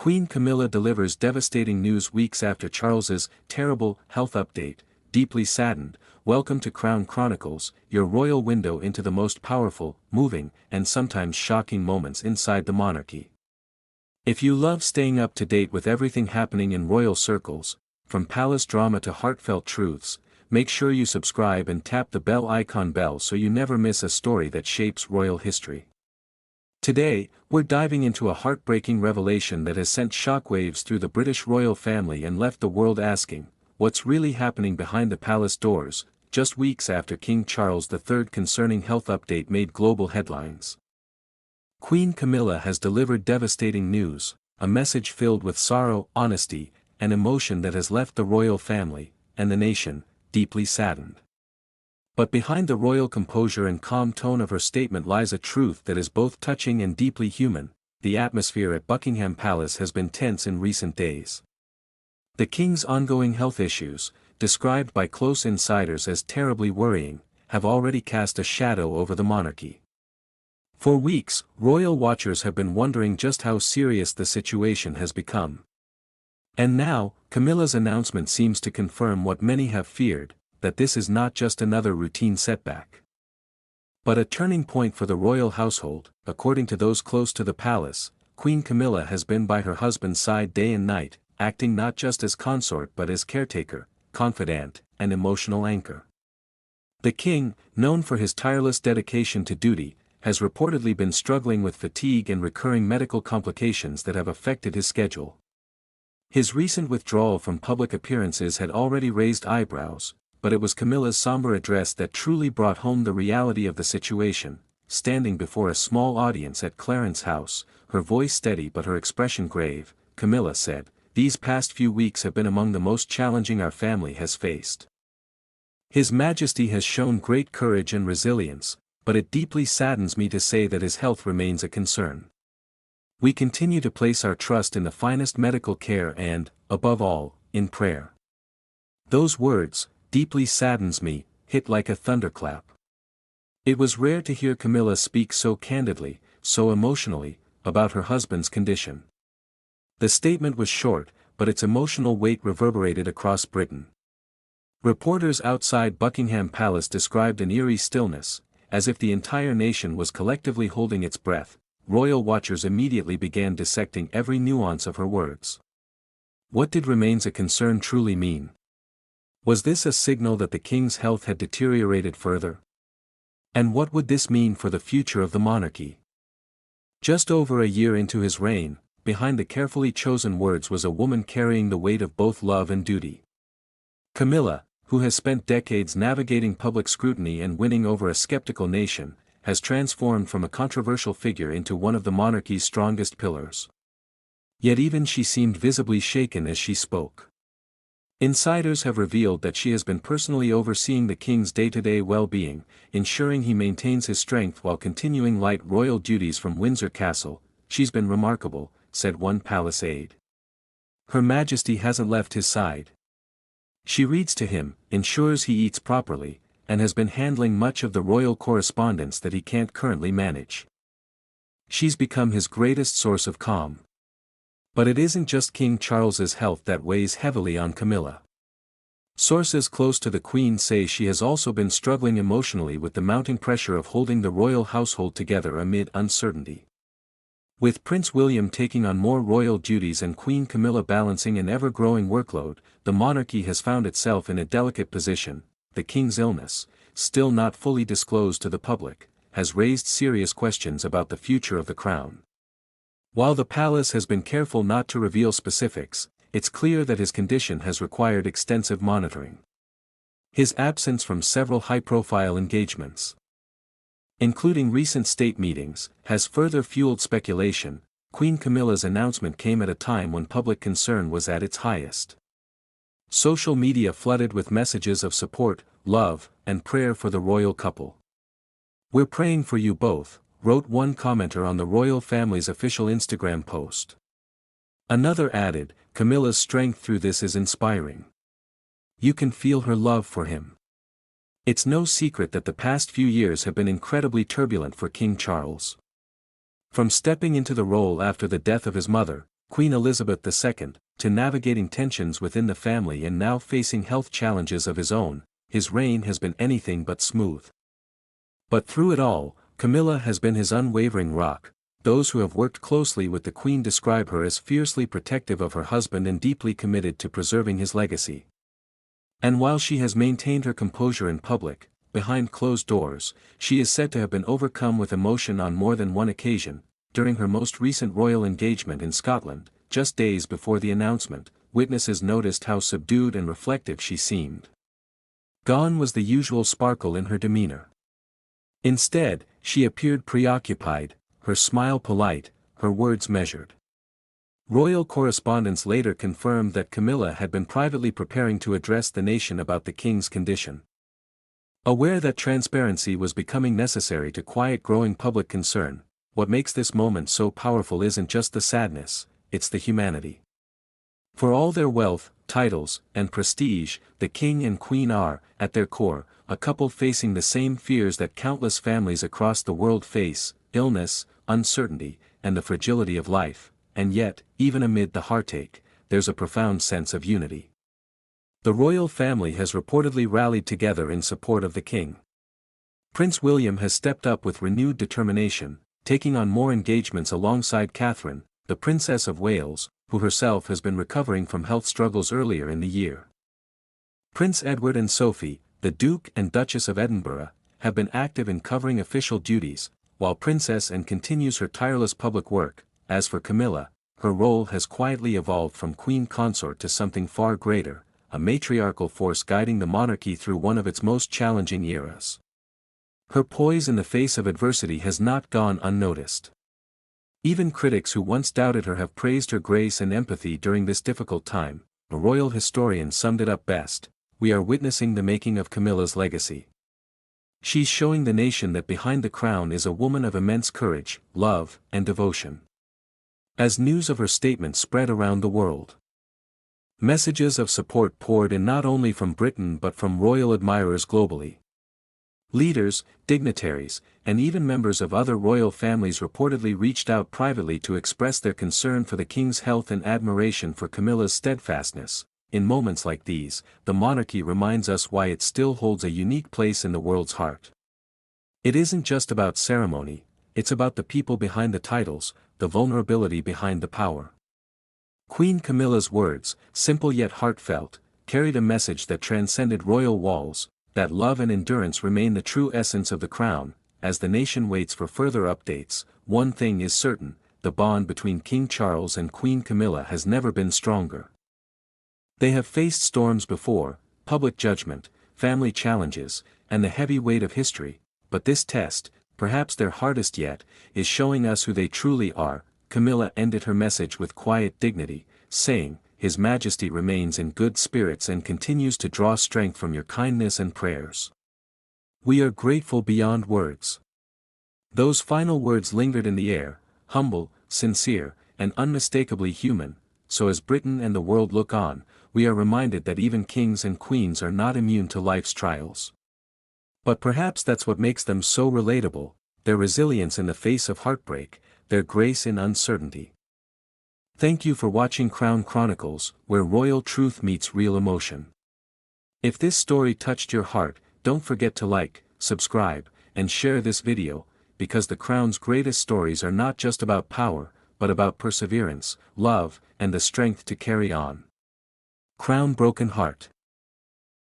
Queen Camilla delivers devastating news weeks after Charles's terrible health update. Deeply saddened, welcome to Crown Chronicles, your royal window into the most powerful, moving, and sometimes shocking moments inside the monarchy. If you love staying up to date with everything happening in royal circles, from palace drama to heartfelt truths, make sure you subscribe and tap the bell icon so you never miss a story that shapes royal history. Today, we're diving into a heartbreaking revelation that has sent shockwaves through the British royal family and left the world asking, what's really happening behind the palace doors, just weeks after King Charles III concerning health update made global headlines. Queen Camilla has delivered devastating news, a message filled with sorrow, honesty, and emotion that has left the royal family, and the nation, deeply saddened. But behind the royal composure and calm tone of her statement lies a truth that is both touching and deeply human. The atmosphere at Buckingham Palace has been tense in recent days. The king's ongoing health issues, described by close insiders as terribly worrying, have already cast a shadow over the monarchy. For weeks, royal watchers have been wondering just how serious the situation has become. And now, Camilla's announcement seems to confirm what many have feared, that this is not just another routine setback, but a turning point for the royal household. According to those close to the palace, Queen Camilla has been by her husband's side day and night, acting not just as consort but as caretaker, confidant, and emotional anchor. The king, known for his tireless dedication to duty, has reportedly been struggling with fatigue and recurring medical complications that have affected his schedule. His recent withdrawal from public appearances had already raised eyebrows, but it was Camilla's somber address that truly brought home the reality of the situation. Standing before a small audience at Clarence House, her voice steady but her expression grave, Camilla said, "These past few weeks have been among the most challenging our family has faced. His Majesty has shown great courage and resilience, but it deeply saddens me to say that his health remains a concern. We continue to place our trust in the finest medical care and, above all, in prayer." Those words, "deeply saddens me," hit like a thunderclap. It was rare to hear Camilla speak so candidly, so emotionally, about her husband's condition. The statement was short, but its emotional weight reverberated across Britain. Reporters outside Buckingham Palace described an eerie stillness, as if the entire nation was collectively holding its breath. Royal watchers immediately began dissecting every nuance of her words. What did "remains a concern" truly mean? Was this a signal that the king's health had deteriorated further? And what would this mean for the future of the monarchy? Just over a year into his reign, behind the carefully chosen words was a woman carrying the weight of both love and duty. Camilla, who has spent decades navigating public scrutiny and winning over a skeptical nation, has transformed from a controversial figure into one of the monarchy's strongest pillars. Yet even she seemed visibly shaken as she spoke. Insiders have revealed that she has been personally overseeing the king's day-to-day well-being, ensuring he maintains his strength while continuing light royal duties from Windsor Castle. "She's been remarkable," said one palace aide. "Her Majesty hasn't left his side. She reads to him, ensures he eats properly, and has been handling much of the royal correspondence that he can't currently manage. She's become his greatest source of calm." But it isn't just King Charles's health that weighs heavily on Camilla. Sources close to the Queen say she has also been struggling emotionally with the mounting pressure of holding the royal household together amid uncertainty. With Prince William taking on more royal duties and Queen Camilla balancing an ever-growing workload, the monarchy has found itself in a delicate position. The king's illness, still not fully disclosed to the public, has raised serious questions about the future of the crown. While the palace has been careful not to reveal specifics, it's clear that his condition has required extensive monitoring. His absence from several high-profile engagements, including recent state meetings, has further fueled speculation. Queen Camilla's announcement came at a time when public concern was at its highest. Social media flooded with messages of support, love, and prayer for the royal couple. "We're praying for you both," wrote one commenter on the royal family's official Instagram post. Another added, "Camilla's strength through this is inspiring. You can feel her love for him." It's no secret that the past few years have been incredibly turbulent for King Charles. From stepping into the role after the death of his mother, Queen Elizabeth II, to navigating tensions within the family and now facing health challenges of his own, his reign has been anything but smooth. But through it all, Camilla has been his unwavering rock. Those who have worked closely with the Queen describe her as fiercely protective of her husband and deeply committed to preserving his legacy. And while she has maintained her composure in public, behind closed doors, she is said to have been overcome with emotion on more than one occasion. During her most recent royal engagement in Scotland, just days before the announcement, witnesses noticed how subdued and reflective she seemed. Gone was the usual sparkle in her demeanor. Instead, she appeared preoccupied, her smile polite, her words measured. Royal correspondents later confirmed that Camilla had been privately preparing to address the nation about the king's condition. Aware that transparency was becoming necessary to quiet growing public concern, what makes this moment so powerful isn't just the sadness, it's the humanity. For all their wealth, titles, and prestige, the king and queen are, at their core, a couple facing the same fears that countless families across the world face: illness, uncertainty, and the fragility of life. And yet, even amid the heartache, there's a profound sense of unity. The royal family has reportedly rallied together in support of the king. Prince William has stepped up with renewed determination, taking on more engagements alongside Catherine, the Princess of Wales, who herself has been recovering from health struggles earlier in the year. Prince Edward and Sophie, the Duke and Duchess of Edinburgh, have been active in covering official duties, while Princess Anne continues her tireless public work. As for Camilla, her role has quietly evolved from queen consort to something far greater, a matriarchal force guiding the monarchy through one of its most challenging eras. Her poise in the face of adversity has not gone unnoticed. Even critics who once doubted her have praised her grace and empathy during this difficult time. A royal historian summed it up best: "We are witnessing the making of Camilla's legacy. She's showing the nation that behind the crown is a woman of immense courage, love, and devotion." As news of her statement spread around the world, messages of support poured in not only from Britain but from royal admirers globally. Leaders, dignitaries, and even members of other royal families reportedly reached out privately to express their concern for the king's health and admiration for Camilla's steadfastness. In moments like these, the monarchy reminds us why it still holds a unique place in the world's heart. It isn't just about ceremony, it's about the people behind the titles, the vulnerability behind the power. Queen Camilla's words, simple yet heartfelt, carried a message that transcended royal walls, that love and endurance remain the true essence of the crown. As the nation waits for further updates, one thing is certain: the bond between King Charles and Queen Camilla has never been stronger. They have faced storms before, public judgment, family challenges, and the heavy weight of history, but this test, perhaps their hardest yet, is showing us who they truly are. Camilla ended her message with quiet dignity, saying, "His Majesty remains in good spirits and continues to draw strength from your kindness and prayers. We are grateful beyond words." Those final words lingered in the air, humble, sincere, and unmistakably human. So as Britain and the world look on, we are reminded that even kings and queens are not immune to life's trials. But perhaps that's what makes them so relatable: their resilience in the face of heartbreak, their grace in uncertainty. Thank you for watching Crown Chronicles, where royal truth meets real emotion. If this story touched your heart, don't forget to like, subscribe, and share this video, because the Crown's greatest stories are not just about power, but about perseverance, love, and the strength to carry on. Crown Broken Heart.